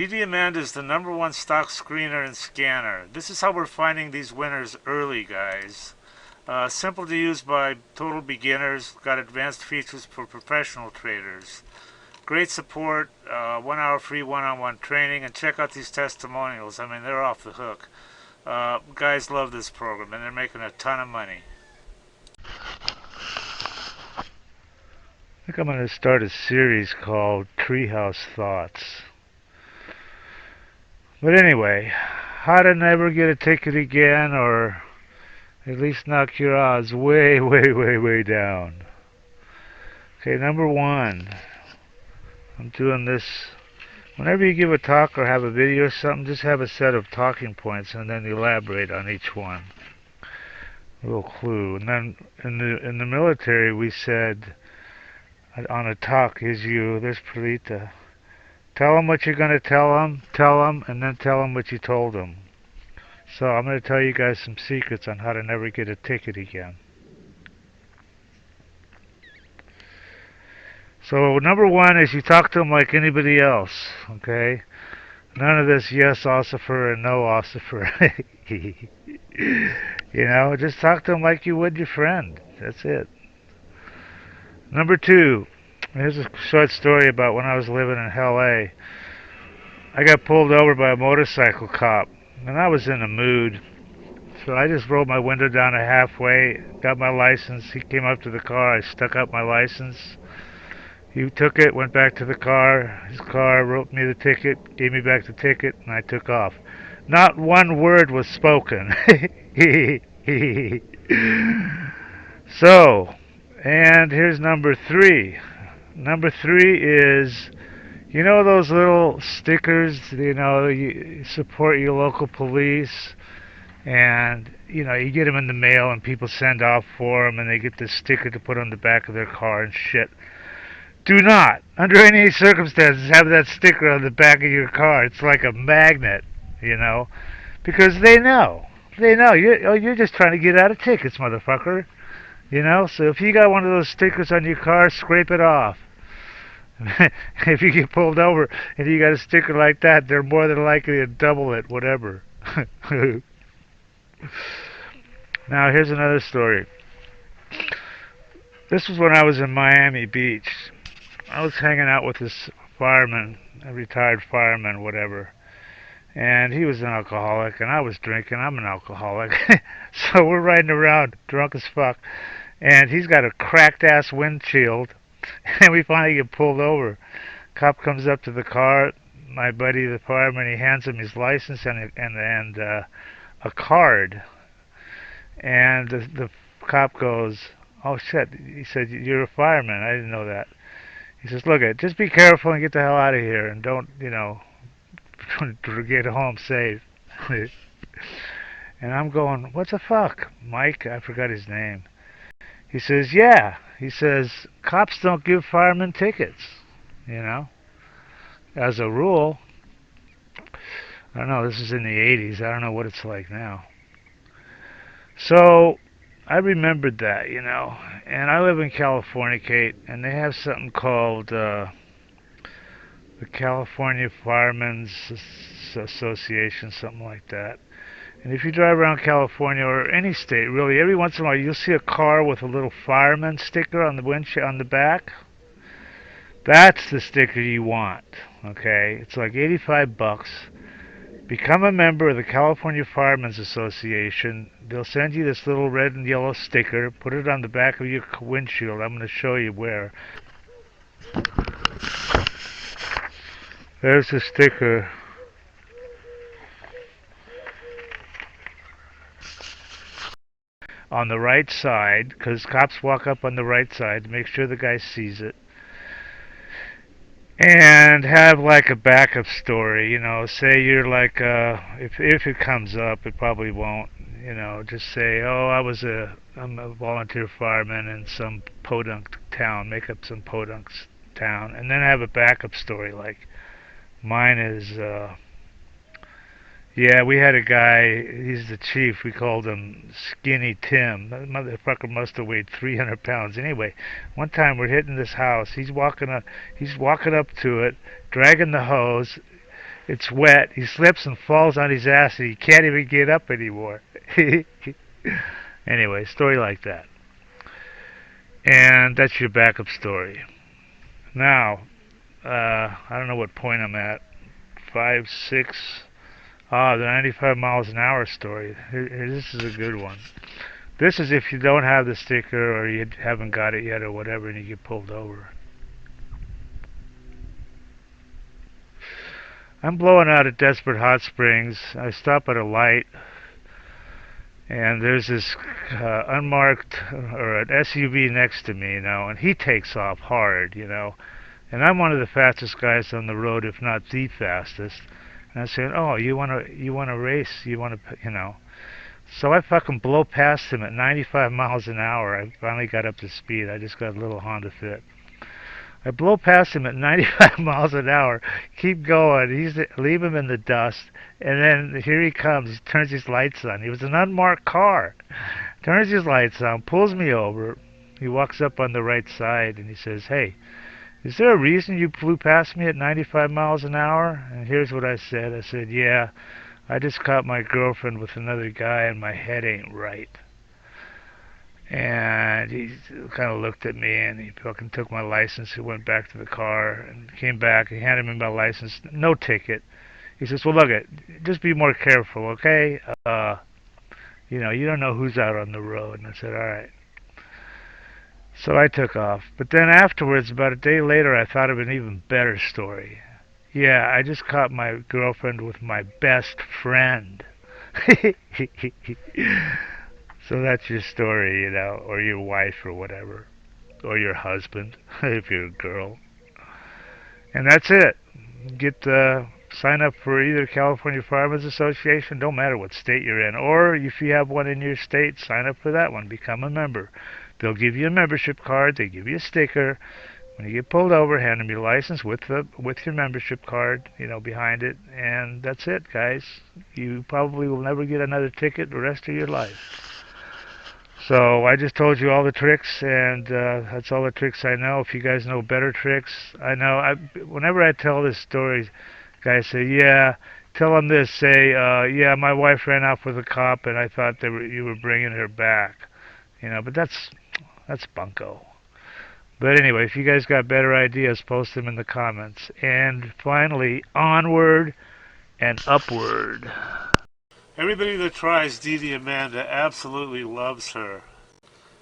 DDAmanda is the #1 stock screener and scanner. This is how we're finding these winners early, guys. Simple to use by total beginners. Got advanced features for professional traders. Great support, 1 hour free one-on-one training, and check out these testimonials. I mean, they're off the hook. Guys love this program, and they're making a ton of money. I think I'm going to start a series called Treehouse Thoughts. But anyway, how to never get a ticket again, or at least knock your odds way, way, way, way down. Okay, #1. I'm doing this. Whenever you give a talk or have a video or something, just have a set of talking points and then elaborate on each one. A little clue. And then in the military, we said on a talk, there's Pralita. Tell them what you're going to tell them, and then tell them what you told them. So I'm going to tell you guys some secrets on how to never get a ticket again. So #1 is you talk to them like anybody else, okay? None of this yes ossifer and no ossifer. Just talk to them like you would your friend. That's it. #2, here's a short story about when I was living in L.A. I got pulled over by a motorcycle cop, and I was in a mood. So I just rolled my window down to halfway, got my license. He came up to the car. I stuck up my license. He took it, went back to his car, wrote me the ticket, gave me back the ticket, and I took off. Not one word was spoken. So, and here's #3. #3 is, those little stickers, you support your local police, and, you get them in the mail and people send off for them and they get this sticker to put on the back of their car and shit. Do not, under any circumstances, have that sticker on the back of your car. It's like a magnet, because they know. They know. You're just trying to get out of tickets, motherfucker. So if you got one of those stickers on your car, scrape it off. If you get pulled over and you got a sticker like that, they're more than likely to double it, whatever. Now, here's another story. This was when I was in Miami Beach. I was hanging out with this fireman, a retired fireman, whatever. And he was an alcoholic, and I was drinking. I'm an alcoholic. So we're riding around drunk as fuck. And he's got a cracked-ass windshield. And we finally get pulled over. Cop comes up to the car. My buddy, the fireman, he hands him his license and a card. And the cop goes, "Oh, shit." He said, "You're a fireman." I didn't know that. He says, "Look, just be careful and get the hell out of here, and don't, get home safe." And I'm going, "What the fuck?" Mike, I forgot his name. He says, "Yeah." He says, "Cops don't give firemen tickets, as a rule." I don't know, this is in the 80s. I don't know what it's like now. So I remembered that, and I live in California, Kate, and they have something called the California Firemen's Association, something like that. And if you drive around California or any state, really, every once in a while you'll see a car with a little fireman sticker on the windshield on the back. That's the sticker you want, okay? It's like $85. Become a member of the California Firemen's Association. They'll send you this little red and yellow sticker. Put it on the back of your windshield. I'm going to show you where. There's the sticker. On the right side, because cops walk up on the right side to make sure the guy sees it. And have like a backup story, say you're like, if it comes up, it probably won't, just say, "Oh, I'm a volunteer fireman in some podunk town," make up some podunk town, and then have a backup story like, mine is, yeah, we had a guy, he's the chief, we called him Skinny Tim. That motherfucker must have weighed 300 pounds. Anyway, one time we're hitting this house, he's walking up to it, dragging the hose. It's wet. He slips and falls on his ass, and he can't even get up anymore. Anyway, story like that. And that's your backup story. Now, I don't know what point I'm at. Five, six. Ah, the 95 miles an hour story. This is a good one. This is if you don't have the sticker or you haven't got it yet or whatever and you get pulled over. I'm blowing out at Desperate Hot Springs. I stop at a light and there's this unmarked or an SUV next to me, and he takes off hard. And I'm one of the fastest guys on the road, if not the fastest. And I said, "Oh, you wanna race? You wanna?" So I fucking blow past him at 95 miles an hour. I finally got up to speed. I just got a little Honda Fit. I blow past him at 95 miles an hour. Keep going. Leave him in the dust. And then here he comes. He turns his lights on. He was an unmarked car. Turns his lights on, pulls me over. He walks up on the right side and he says, "Hey, is there a reason you flew past me at 95 miles an hour?" And here's what I said. I said, "Yeah, I just caught my girlfriend with another guy and my head ain't right." And he kind of looked at me and he fucking took my license. He went back to the car and came back. He handed me my license. No ticket. He says, "Well, look it, just be more careful, okay? You don't know who's out on the road." And I said, "All right." So I took off. But then afterwards, about a day later, I thought of an even better story. Yeah, I just caught my girlfriend with my best friend. So that's your story, or your wife or whatever, or your husband if you're a girl. And that's it. Sign up for either California Farmers Association, don't matter what state you're in, or if you have one in your state, sign up for that one. Become a member. They'll give you a membership card. They give you a sticker. When you get pulled over, hand them your license with your membership card, behind it, and that's it, guys. You probably will never get another ticket the rest of your life. So I just told you all the tricks, and that's all the tricks I know. If you guys know better tricks, I know. Whenever I tell this story, guys say, "Yeah, tell them this. Say, yeah, my wife ran off with a cop, and I thought you were bringing her back." But that's bunko. But anyway, if you guys got better ideas, post them in the comments. And finally, onward and upward. Everybody that tries DDAmanda absolutely loves her.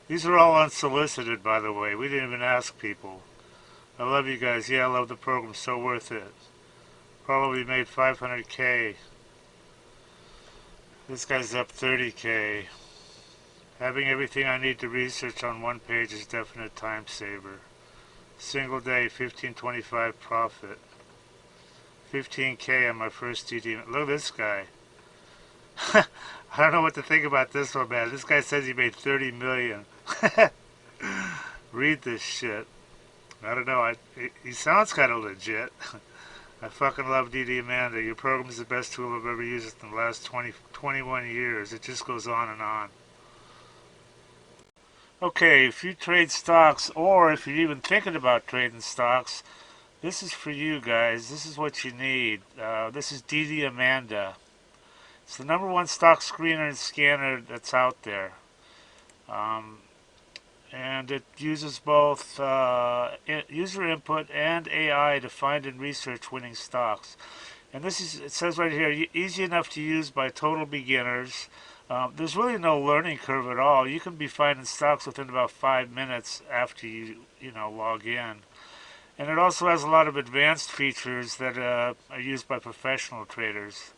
These are all unsolicited, by the way. We didn't even ask people. I love you guys. Yeah, I love the program. So worth it. Probably made 500K. This guy's up 30K. Having everything I need to research on one page is definite time saver. Single day, 1525 profit. 15K on my first DD. Look at this guy. I don't know what to think about this one, man. This guy says he made 30 million. Read this shit. I don't know. He sounds kind of legit. I fucking love DDAmanda. Your program is the best tool I've ever used in the last 21 years. It just goes on and on. Okay, if you trade stocks, or if you're even thinking about trading stocks, this is for you guys. This is what you need. This is DDAmanda. It's the #1 stock screener and scanner that's out there. Um, and it uses both user input and AI to find and research winning stocks. And it says right here, easy enough to use by total beginners. There's really no learning curve at all. You can be finding stocks within about 5 minutes after you log in. And it also has a lot of advanced features that are used by professional traders.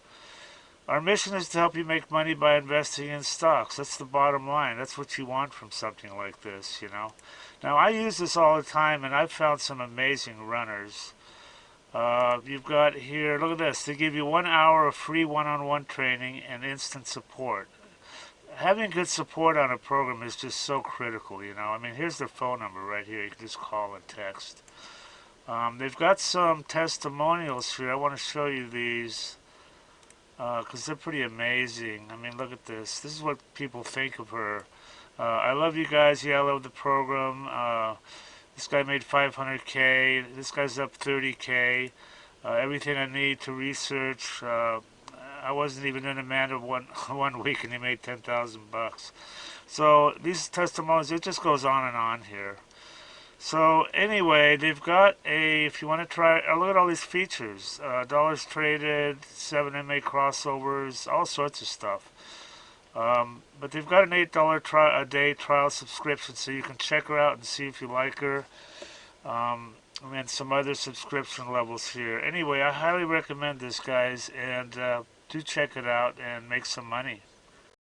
Our mission is to help you make money by investing in stocks. That's the bottom line. That's what you want from something like this. Now, I use this all the time, and I've found some amazing runners. You've got here, look at this. They give you 1 hour of free one-on-one training and instant support. Having good support on a program is just so critical. I mean, here's their phone number right here. You can just call and text. They've got some testimonials here. I want to show you these because they're pretty amazing. I mean, look at this. This is what people think of her. I love you guys. Yeah, I love the program. This guy made 500K. This guy's up 30K. everything I need to research. I wasn't even in Amanda one week, and he made $10,000. So these testimonies, it just goes on and on here. So anyway, they've got a, if you want to try, look at all these features. Dollars traded, 7 MA crossovers, all sorts of stuff. But they've got an $8 a day trial subscription, so you can check her out and see if you like her. And then some other subscription levels here. Anyway, I highly recommend this, guys, and do check it out and make some money.